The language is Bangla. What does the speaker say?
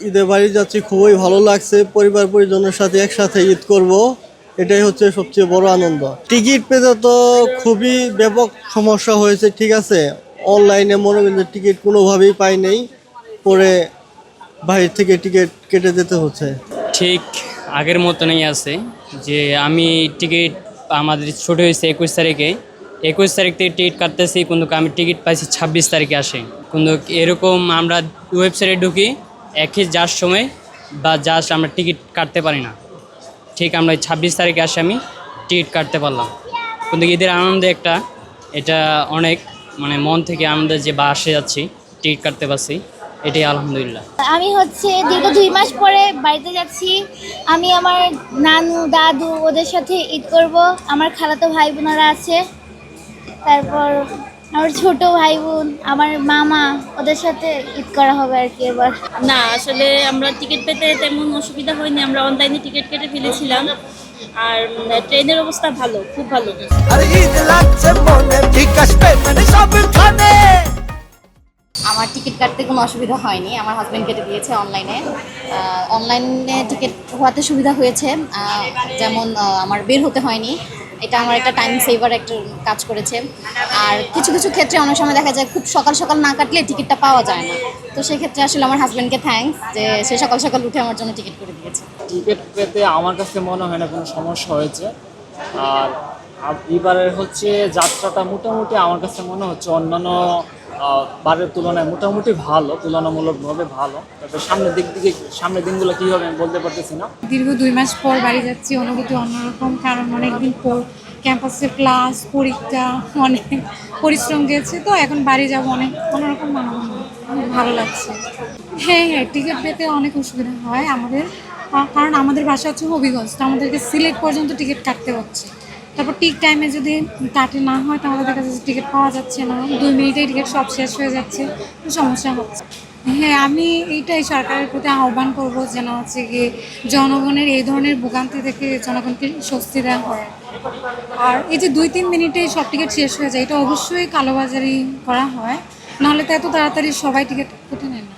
ঈদে বাড়ি যাচ্ছি, খুবই ভালো লাগছে। পরিবার পরিজনের সাথে একসাথে ঈদ করব, এটাই হচ্ছে সবচেয়ে বড় আনন্দ। টিকিট পেতে তো খুবই ব্যাপক সমস্যা হয়েছে, ঠিক আছে। অনলাইনে মনে করেন টিকিট কোনোভাবেই পাই নাই, পরে বাইরে থেকে টিকিট কেটে যেতে হচ্ছে। ঠিক আগের মতনই আছে যে আমি টিকিট আমাদের ছোটো হয়েছে 21 তারিখে। 21 তারিখ থেকে টিকিট কাটতেছি, কিন্তু আমি টিকিট পাইছি 26 তারিখে আসে। কিন্তু এরকম আমরা ওয়েবসাইটে ঢুকি একই যার সময় বা জাস্ট আমরা টিকিট কাটতে পারি না। ঠিক আমরা 26 তারিখে আসে আমি টিকিট কাটতে পারলাম। কিন্তু ঈদের আনন্দে একটা এটা অনেক মন থেকে আনন্দ যে বাসে যাচ্ছি, টিকিট কাটতে পারছি, এটাই আলহামদুলিল্লাহ। আমি হচ্ছে দীর্ঘ 2 মাস পরে বাড়িতে যাচ্ছি। আমি আমার নানু দাদু ওদের সাথে ঈদ করব। আমার খালাতো ভাই বোনেরা আছে, তারপর আমার ছোট ভাই বোন, আমার মামা, ওদের সাথে ঈদ করা হবে আর কি এবার। না, আসলে আমরা টিকিট পেতে তেমন অসুবিধা হয়নি, আমরা অনলাইনে টিকিট কেটে ফেলেছিলাম। আর ট্রেনের অবস্থা ভালো, খুব ভালো। আমার টিকিট কাটতে কোনো অসুবিধা হয়নি, আমার হাজব্যান্ড কেটে দিয়েছে অনলাইনে। অনলাইনে টিকিট হওয়াতে সুবিধা হয়েছে, যেমন আমার বের হতে হয়নি, এটা আমার একটা টাইম সেভার একটা কাজ করেছে। আর কিছু কিছু ক্ষেত্রে অনেক সময় দেখা যায় খুব সকাল সকাল না কাটলে টিকিটটা পাওয়া যায় না, তো সেক্ষেত্রে আসলে আমার হাজব্যান্ডকে থ্যাঙ্কস যে সে সকাল সকাল উঠে আমার জন্য টিকিট করে দিয়েছে। টিকিট পেতে আমার কাছে মনে হয় না কোনো সমস্যা হয়েছে। আর এবারের হচ্ছে যাত্রাটা মোটামুটি আমার কাছে মনে হচ্ছে অন্যান্য বারের তুলনায় মোটামুটি ভালো, তুলনামূলকভাবে ভালো। তবে সামনের দিনগুলো কী হবে আমি বলতে পারতেছি না। দীর্ঘ 2 মাস পর বাড়ি যাচ্ছি, অনুভূতি অন্যরকম, কারণ অনেকদিন পর ক্যাম্পাসের ক্লাস পরীক্ষা অনেক পরিশ্রম দিয়েছে, তো এখন বাড়ি যাব, অনেক অন্যরকম ভালো লাগছে। হ্যাঁ হ্যাঁ, টিকিট পেতে অনেক অসুবিধা হয় আমাদের, কারণ আমাদের বাসা হচ্ছে হবিগঞ্জ, তো আমাদেরকে সিলেট পর্যন্ত টিকিট কাটতে হচ্ছে। তারপর ঠিক টাইমে যদি কাটে না হয় তাহলে দেখা যাচ্ছে টিকিট পাওয়া যাচ্ছে না, 2 মিনিটেই টিকিট সব শেষ হয়ে যাচ্ছে, তো সমস্যা হচ্ছে। হ্যাঁ, আমি এইটাই সরকারের প্রতি আহ্বান করব যেন হচ্ছে কি জনগণের এই ধরনের ভোগান্তি থেকে জনগণকে স্বস্তি দেওয়া হয়। আর এই যে 2-3 মিনিটেই সব টিকিট শেষ হয়ে যায়, এটা অবশ্যই কালোবাজারি করা হয়, নাহলে তো এত তাড়াতাড়ি সবাই টিকিট কেটে নেয় না।